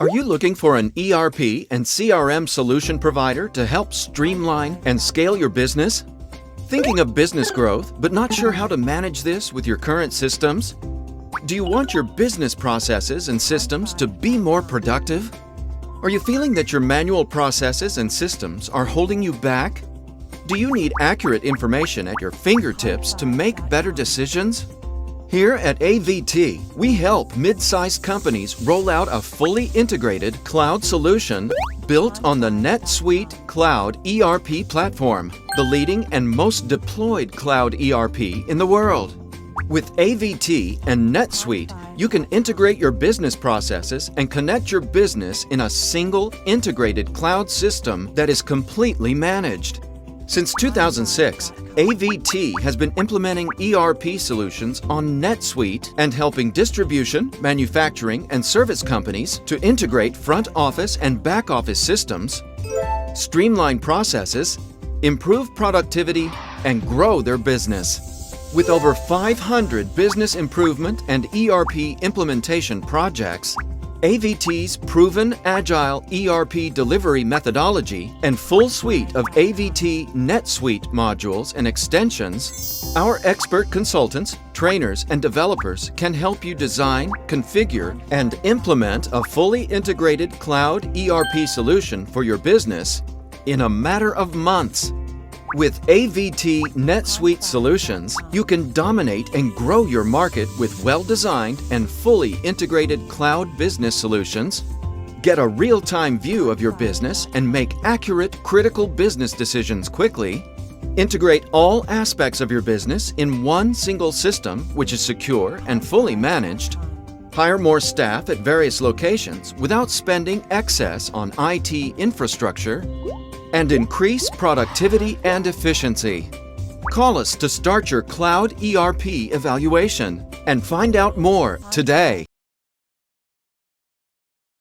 Are you looking for an ERP and CRM solution provider to help streamline and scale your business? Thinking of business growth, but not sure how to manage this with your current systems? Do you want your business processes and systems to be more productive? Are you feeling that your manual processes and systems are holding you back? Do you need accurate information at your fingertips to make better decisions? Here at AVT, we help mid-sized companies roll out a fully integrated cloud solution built on the NetSuite Cloud ERP platform, the leading and most deployed cloud ERP in the world. With AVT and NetSuite, you can integrate your business processes and connect your business in a single integrated cloud system that is completely managed. Since 2006, AVT has been implementing ERP solutions on NetSuite and helping distribution, manufacturing, and service companies to integrate front office and back office systems, streamline processes, improve productivity, and grow their business. With over 500 business improvement and ERP implementation projects, AVT's proven agile ERP delivery methodology and full suite of AVT NetSuite modules and extensions, our expert consultants, trainers, and developers can help you design, configure, and implement a fully integrated cloud ERP solution for your business in a matter of months. With AVT NetSuite solutions, you can dominate and grow your market with well-designed and fully integrated cloud business solutions, get a real-time view of your business and make accurate, critical business decisions quickly, integrate all aspects of your business in one single system which is secure and fully managed, hire more staff at various locations without spending excess on IT infrastructure, and increase productivity and efficiency. Call us to start your cloud ERP evaluation and find out more today.